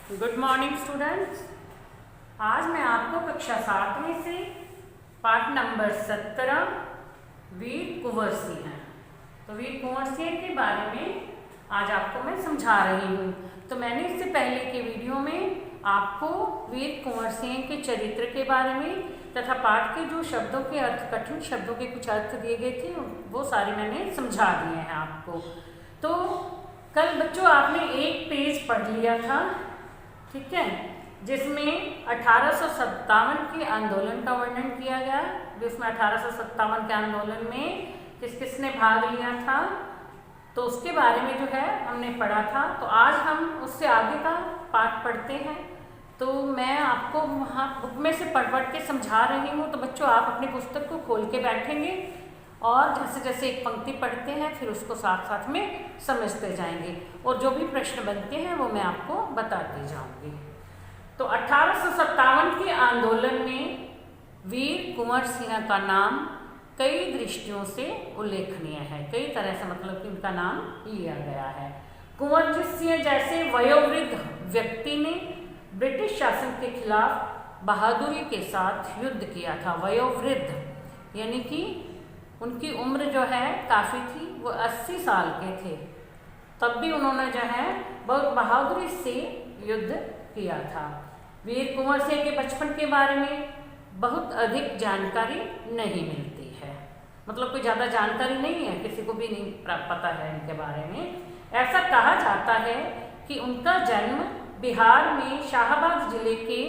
Good morning students. आज मैं आपको कक्षा 7वीं से पाठ नंबर 17 वीर कुंवर सिंह तो वीर कुंवर सिंह के बारे में आज आपको मैं समझा रही हूँ। तो मैंने इससे पहले के वीडियो में आपको वीर कुंवर सिंह के चरित्र के बारे में तथा पाठ के जो शब्दों के अर्थ, कठिन शब्दों के कुछ अर्थ दिए गए थे वो सारे मैंने समझा दिए हैं आपको। तो कल बच्चों आपने एक पेज पढ़ लिया था, ठीक है, जिसमें 1857 के आंदोलन का वर्णन किया गया। जिसमें 1857 के आंदोलन में किस किसने भाग लिया था तो उसके बारे में जो है हमने पढ़ा था। तो आज हम उससे आगे का पाठ पढ़ते हैं। तो मैं आपको वहाँ बुक में से पढ़ के समझा रही हूँ। तो बच्चों आप अपनी पुस्तक को खोल के बैठेंगे और जैसे जैसे एक पंक्ति पढ़ते हैं फिर उसको साथ साथ में समझते जाएंगे और जो भी प्रश्न बनते हैं वो मैं आपको बताती जाऊंगी। तो 1857 के आंदोलन में वीर कुंवर सिंह का नाम कई दृष्टियों से उल्लेखनीय है। कई तरह से मतलब कि उनका नाम लिया गया है। कुंवर सिंह जैसे वयोवृद्ध व्यक्ति ने ब्रिटिश शासन के खिलाफ बहादुरी के साथ युद्ध किया था। वयोवृद्ध यानी कि उनकी उम्र जो है काफ़ी थी, वो 80 साल के थे, तब भी उन्होंने जो है बहुत बहादुरी से युद्ध किया था। वीर कुंवर सिंह के बचपन के बारे में बहुत अधिक जानकारी नहीं मिलती है, मतलब कोई ज़्यादा जानकारी नहीं है, किसी को भी नहीं पता है इनके बारे में। ऐसा कहा जाता है कि उनका जन्म बिहार में शाहाबाद जिले के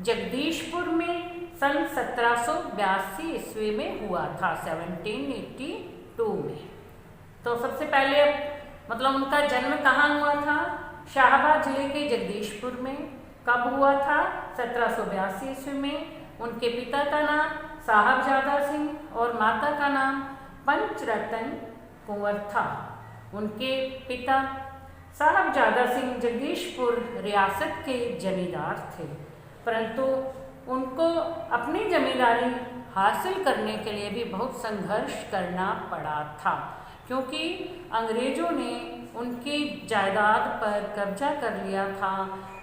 जगदीशपुर में सन 1782 ईस्वी में हुआ था, 1782 में। तो सबसे पहले मतलब उनका जन्म कहाँ हुआ था? शाहाबाद जिले के जगदीशपुर में। कब हुआ था? 1782 ईस्वी में। उनके पिता का नाम साहबजादा सिंह और माता का नाम पंचरतन कुंवर था। उनके पिता साहबजादा सिंह जगदीशपुर रियासत के जमींदार थे, परंतु उनको अपनी जमींदारी हासिल करने के लिए भी बहुत संघर्ष करना पड़ा था, क्योंकि अंग्रेज़ों ने उनकी जायदाद पर कब्जा कर लिया था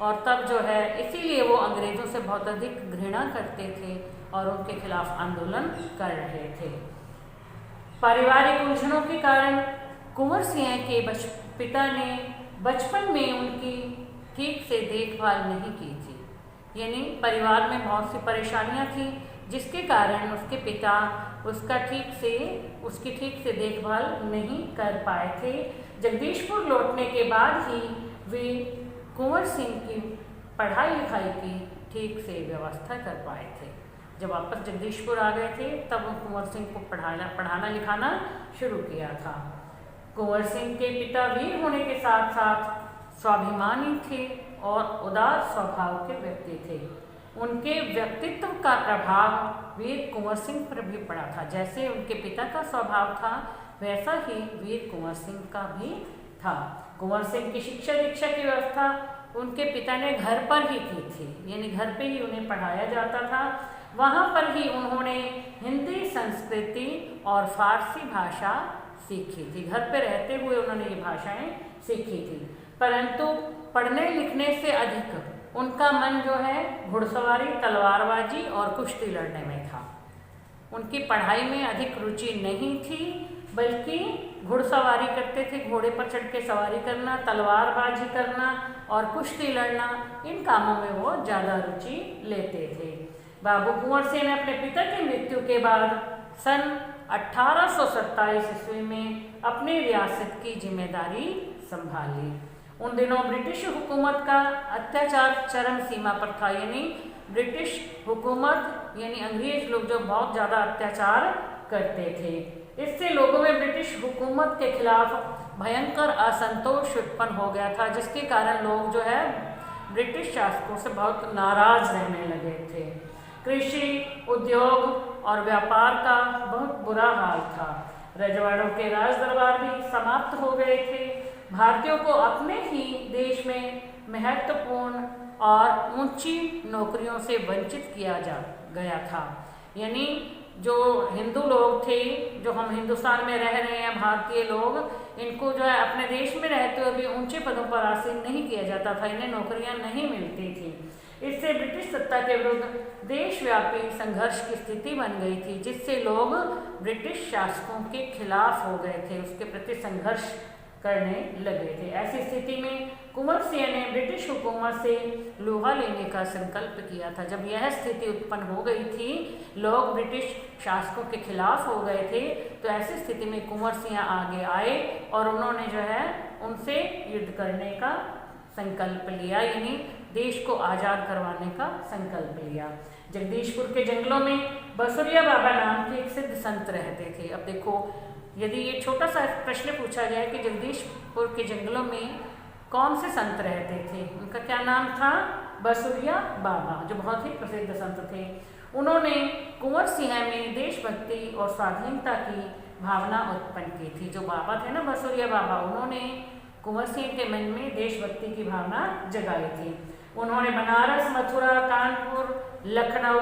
और तब जो है इसीलिए वो अंग्रेज़ों से बहुत अधिक घृणा करते थे और उनके खिलाफ आंदोलन कर रहे थे। पारिवारिक उलझनों के कारण कुंवर सिंह के पिता ने बचपन में उनकी ठीक से देखभाल नहीं की थी, यानी परिवार में बहुत सी परेशानियां थी जिसके कारण उसके पिता उसकी ठीक से देखभाल नहीं कर पाए थे। जगदीशपुर लौटने के बाद ही वे कुंवर सिंह की पढ़ाई लिखाई की ठीक से व्यवस्था कर पाए थे। जब वापस जगदीशपुर आ गए थे तब कुंवर सिंह को पढ़ाना लिखाना शुरू किया था। कुंवर सिंह के पिता वीर होने के साथ साथ स्वाभिमानी थे और उदार स्वभाव के व्यक्ति थे। उनके व्यक्तित्व का प्रभाव वीर कुंवर सिंह पर भी पड़ा था। जैसे उनके पिता का स्वभाव था वैसा ही वीर कुंवर सिंह का भी था। कुंवर सिंह की शिक्षा दीक्षा की व्यवस्था उनके पिता ने घर पर ही की थी, यानी घर पे ही उन्हें पढ़ाया जाता था। वहाँ पर ही उन्होंने हिंदी, संस्कृति और फारसी भाषा सीखी थी। घर पे रहते हुए उन्होंने ये भाषाएं सीखी थी, परंतु पढ़ने लिखने से अधिक उनका मन जो है घुड़सवारी, तलवारबाजी और कुश्ती लड़ने में था। उनकी पढ़ाई में अधिक रुचि नहीं थी, बल्कि घुड़सवारी करते थे, घोड़े पर चढ़ के सवारी करना, तलवारबाजी करना और कुश्ती लड़ना, इन कामों में वो ज़्यादा रुचि लेते थे। बाबू कुंवर सिंह ने अपने पिता की मृत्यु के बाद सन 1827 ईस्वी में अपनी रियासत की जिम्मेदारी संभाली। उन दिनों ब्रिटिश हुकूमत का अत्याचार चरम सीमा पर था, यानी ब्रिटिश हुकूमत यानी अंग्रेज लोग जो बहुत ज़्यादा अत्याचार करते थे। इससे लोगों में ब्रिटिश हुकूमत के खिलाफ भयंकर असंतोष उत्पन्न हो गया था, जिसके कारण लोग जो है ब्रिटिश शासकों से बहुत नाराज रहने लगे थे। कृषि, उद्योग और व्यापार का बहुत बुरा हाल था। रजवाड़ों के राज दरबार भी समाप्त हो गए थे। भारतीयों को अपने ही देश में महत्वपूर्ण और ऊंची नौकरियों से वंचित किया जा गया था। यानी जो हिंदू लोग थे, जो हम हिंदुस्तान में रह रहे हैं भारतीय लोग, इनको जो है अपने देश में रहते हुए भी ऊंचे पदों पर आसीन नहीं किया जाता था, इन्हें नौकरियां नहीं मिलती थी। इससे ब्रिटिश सत्ता के विरुद्ध देशव्यापी संघर्ष की स्थिति बन गई थी, जिससे लोग ब्रिटिश शासकों के खिलाफ हो गए थे, उसके प्रति संघर्ष करने लगे थे। ऐसी स्थिति में कुंवर सिंह ने ब्रिटिश हुकूमत से लोहा लेने का संकल्प किया था। जब यह स्थिति उत्पन्न हो गई थी, लोग ब्रिटिश शासकों के खिलाफ हो गए थे, तो ऐसी स्थिति में कुंवर सिंह आगे आए और उन्होंने जो है उनसे युद्ध करने का संकल्प लिया, यानी देश को आज़ाद करवाने का संकल्प लिया। जगदीशपुर के जंगलों में बसुरिया बाबा नाम के एक सिद्ध संत रहते थे। अब देखो, यदि ये छोटा सा प्रश्न पूछा जाए कि जगदीशपुर के जंगलों में कौन से संत रहते थे, उनका क्या नाम था? बसुरिया बाबा, जो बहुत ही प्रसिद्ध संत थे। उन्होंने कुंवर सिंह में देशभक्ति और स्वाधीनता की भावना उत्पन्न की थी। जो बाबा थे ना बसुरिया बाबा, उन्होंने कुंवर सिंह के मन में देशभक्ति की भावना जगाई थी। उन्होंने बनारस, मथुरा, कानपुर, लखनऊ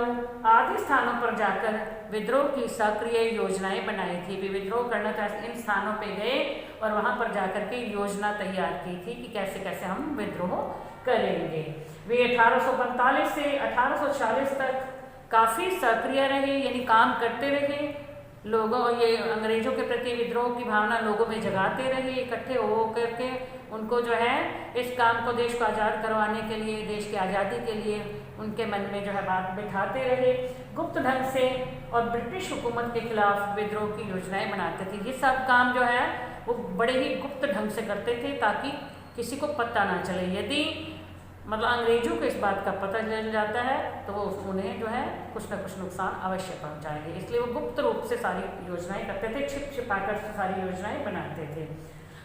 आदि स्थानों पर जाकर विद्रोह की सक्रिय योजनाएं बनाई थी। वे विद्रोह करना चाहते इन स्थानों पे गए और वहां पर जाकर के योजना तैयार की थी कि कैसे कैसे हम विद्रोह करेंगे। वे 1845 से 1840 तक काफ़ी सक्रिय रहे, यानी काम करते रहे। लोगों ये अंग्रेजों के प्रति विद्रोह की भावना लोगों में जगाते रहे, इकट्ठे हो करके उनको जो है इस काम को, देश को आज़ाद करवाने के लिए, देश की आज़ादी के लिए उनके मन में जो है बात बिठाते रहे। गुप्त ढंग से और ब्रिटिश हुकूमत के खिलाफ विद्रोह की योजनाएं बनाते थे। ये सब काम जो है वो बड़े ही गुप्त ढंग से करते थे ताकि किसी को पता ना चले। यदि मतलब अंग्रेजों को इस बात का पता चल जाता है तो वो उन्हें जो है कुछ ना कुछ नुकसान अवश्य पहुंचाएंगे, इसलिए वो गुप्त रूप से सारी योजनाएं करते थे, छिप छिपाकर सारी योजनाएं बनाते थे।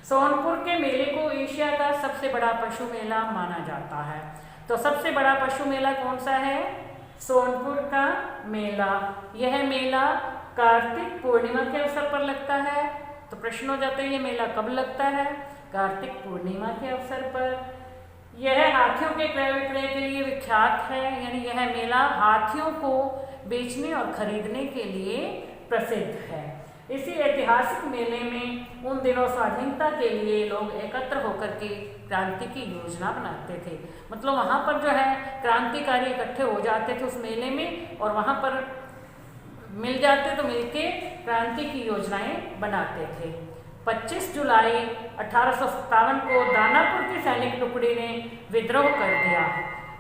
सोनपुर के मेले को एशिया का सबसे बड़ा पशु मेला माना जाता है। तो सबसे बड़ा पशु मेला कौन सा है? सोनपुर का मेला। यह मेला कार्तिक पूर्णिमा के अवसर पर लगता है। तो प्रश्न हो जाते हैं, ये मेला कब लगता है? कार्तिक पूर्णिमा के अवसर पर। यह हाथियों के क्रय विक्रय के लिए विख्यात है, यानी यह मेला हाथियों को बेचने और खरीदने के लिए प्रसिद्ध है। इसी ऐतिहासिक मेले में उन दिनों स्वाधीनता के लिए लोग एकत्र होकर के क्रांति की योजना बनाते थे। मतलब वहाँ पर जो है क्रांतिकारी इकट्ठे हो जाते थे उस मेले में और वहाँ पर मिल जाते तो मिलके क्रांति की योजनाएं बनाते थे। 25 जुलाई 1857 को दानापुर की सैनिक टुकड़ी ने विद्रोह कर दिया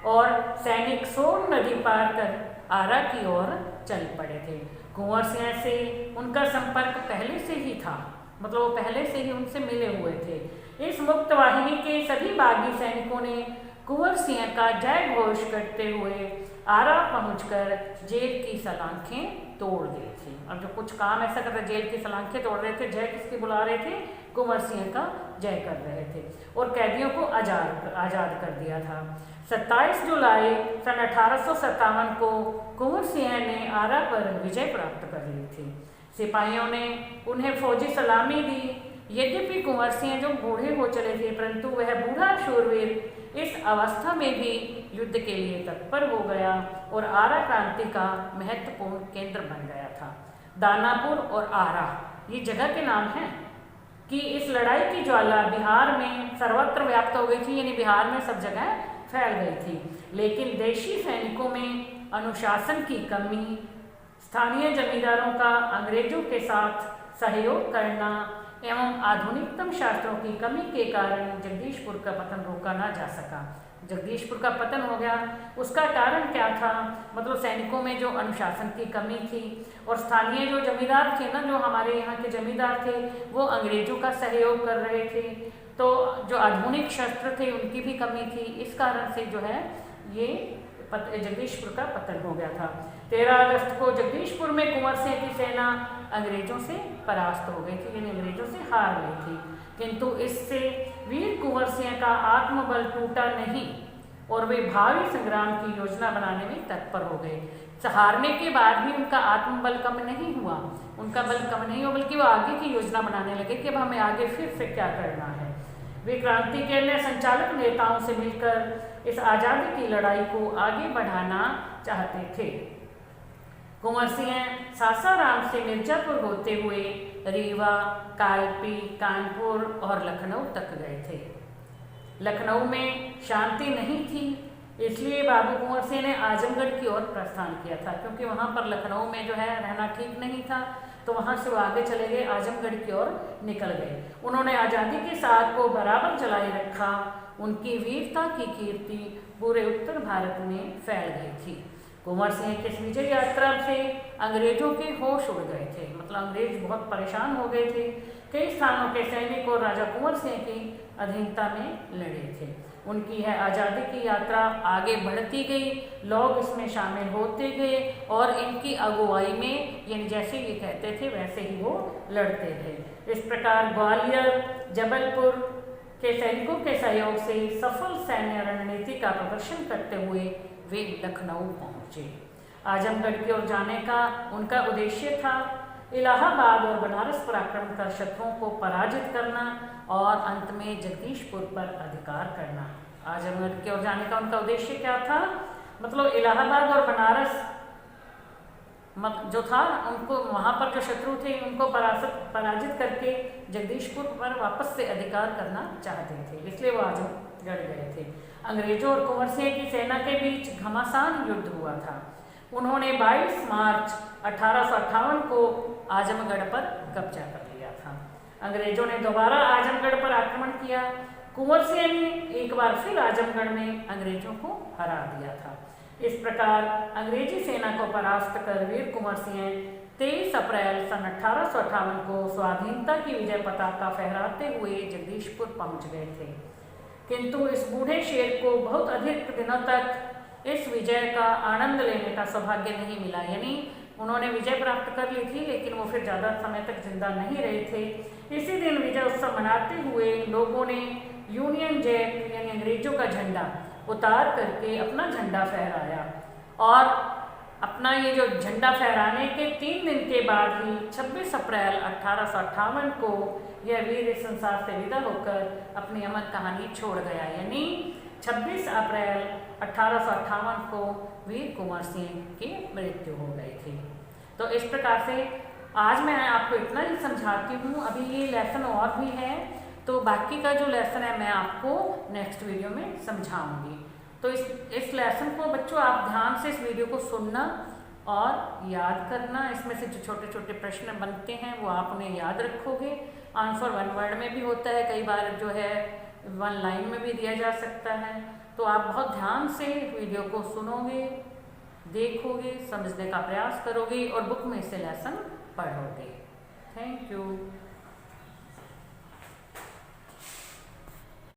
और सैनिक सोन नदी पार कर आरा की ओर चल पड़े थे। कुंवर सिंह से उनका संपर्क पहले से ही था, मतलब वो पहले से ही उनसे मिले हुए थे। इस मुक्त वाहिनी के सभी बागी सैनिकों ने कुंवर सिंह का जय घोष करते हुए आरा पहुंचकर जेल की सलाखें तोड़ दी थी। अब जो कुछ काम ऐसा कर रहे, जेल की सलाखें तोड़ रहे थे, जय किसकी बुला रहे थे? कुंवर सिंह का जय कर रहे थे और कैदियों को आज़ाद कर दिया था। 27 जुलाई सन 1857 को कुंवर सिंह ने आरा पर विजय प्राप्त कर ली थी। सिपाहियों ने उन्हें फौजी सलामी दी। यद्यपि कुंवर सिंह जो बूढ़े हो चले थे, परंतु वह बूढ़ा शूरवीर इस अवस्था में भी युद्ध के लिए तत्पर हो गया और आरा क्रांति का महत्वपूर्ण केंद्र बन गया था। दानापुर और आरा ये जगह के नाम हैं कि इस लड़ाई की ज्वाला बिहार में सर्वत्र व्याप्त हो गई थी, यानी बिहार में सब जगह फैल गई थी। लेकिन देशी सैनिकों में अनुशासन की कमी, स्थानीय जमींदारों का अंग्रेजों के साथ सहयोग करना एवं आधुनिकतम शास्त्रों की कमी के कारण जगदीशपुर का पतन रोका ना जा सका। जगदीशपुर का पतन हो गया, उसका कारण क्या था? मतलब सैनिकों में जो अनुशासन की कमी थी और स्थानीय जो जमींदार थे ना, जो हमारे यहाँ के जमींदार थे, वो अंग्रेजों का सहयोग कर रहे थे, तो जो आधुनिक शस्त्र थे उनकी भी कमी थी। इस कारण से जो है ये जगदीशपुर का पतन हो गया था। 13 अगस्त को जगदीशपुर में कुंवर सिंह की सेना अंग्रेजों से परास्त हो गई थी, यानी अंग्रेजों से हार गई थी। किंतु इससे वीर कुंवर सिंह का आत्मबल टूटा नहीं और वे भावी संग्राम की योजना बनाने में तत्पर हो गए। हारने के बाद भी उनका आत्मबल कम नहीं हुआ, उनका बल कम नहीं हुआ, बल्कि वो आगे की योजना बनाने लगे कि अब हमें आगे फिर से क्या करना है। वे क्रांति के अन्य संचालक नेताओं से मिलकर इस आज़ादी की लड़ाई को आगे बढ़ाना चाहते थे। कुंवर सिंह सासाराम से मिर्जापुर होते हुए रीवा, कालपी, कानपुर और लखनऊ तक गए थे। लखनऊ में शांति नहीं थी, इसलिए बाबू कुंवर सिंह ने आजमगढ़ की ओर प्रस्थान किया था, क्योंकि वहाँ पर लखनऊ में जो है रहना ठीक नहीं था, तो वहाँ से वो आगे चले गए, आजमगढ़ की ओर निकल गए। उन्होंने आज़ादी की साथ को बराबर जलाए रखा। उनकी वीरता की कीर्ति पूरे उत्तर भारत में फैल गई थी। कुंवर सिंह की इस विजय यात्रा से अंग्रेजों के होश उड़ गए थे, मतलब अंग्रेज बहुत परेशान हो गए थे। कई स्थानों के सैनिक और राजा कुंवर सिंह की अधीनता में लड़े थे। उनकी यह आज़ादी की यात्रा आगे बढ़ती गई, लोग इसमें शामिल होते गए और इनकी अगुवाई में, यानी जैसे ये कहते थे वैसे ही वो लड़ते थे। इस प्रकार ग्वालियर, जबलपुर के सैनिकों के सहयोग से सफल सैन्य रणनीति का प्रदर्शन करते हुए वे लखनऊ पहुँचे। आजमगढ़ की ओर जाने का उनका उद्देश्य था इलाहाबाद और बनारस पर आक्रमण कर शत्रुओं को पराजित करना और अंत में जगदीशपुर पर अधिकार करना। आजमगढ़ की ओर जाने का उनका उद्देश्य क्या था, मतलब इलाहाबाद और बनारस जो था, उनको वहाँ पर जो शत्रु थे उनको पराजित करके जगदीशपुर पर वापस से अधिकार करना चाहते थे, इसलिए वो आजमगढ़ गए थे। अंग्रेजों और कुंवर सिंह की सेना के बीच घमासान युद्ध हुआ था। उन्होंने 22 मार्च 1858 को आजमगढ़ पर कब्जा कर लिया था। अंग्रेजों ने दोबारा आजमगढ़ पर आक्रमण किया। कुंवर सिंह ने एक बार फिर आजमगढ़ में अंग्रेजों को हरा दिया था। इस प्रकार अंग्रेजी सेना को परास्त कर वीर कुंवर सिंह 23 अप्रैल सन 1858 को स्वाधीनता की विजय पताका फहराते हुए जगदीशपुर पहुंच गए थे। किंतु इस बूढ़े शेर को बहुत अधिक दिनों तक इस विजय का आनंद लेने का सौभाग्य नहीं मिला, यानी उन्होंने विजय प्राप्त कर ली थी लेकिन वो फिर ज़्यादा समय तक जिंदा नहीं रहे थे। इसी दिन विजय उत्सव मनाते हुए लोगों ने यूनियन जैक यानी अंग्रेजों का झंडा उतार करके अपना झंडा फहराया और अपना ये जो झंडा फहराने के 3 दिन के बाद ही 26 अप्रैल 1858 को यह वीर इस संसार से विदा होकर अपनी अमर कहानी छोड़ गया, यानी 26 अप्रैल 1858 को वीर कुंवर सिंह की मृत्यु हो गई थी। तो इस प्रकार से आज मैं आपको इतना ही समझाती हूँ। अभी ये लेसन और भी है, तो बाकी का जो लेसन है मैं आपको नेक्स्ट वीडियो में समझाऊंगी। तो इस लेसन को बच्चों आप ध्यान से इस वीडियो को सुनना और याद करना। इसमें से जो छोटे छोटे प्रश्न बनते हैं वो आप उन्हें याद रखोगे। आंसर 1 वर्ड में भी होता है, कई बार जो है 1 लाइन में भी दिया जा सकता है। तो आप बहुत ध्यान से वीडियो को सुनोगे, देखोगे, समझने का प्रयास करोगे और बुक में से लेसन पढ़ोगे। Thank you.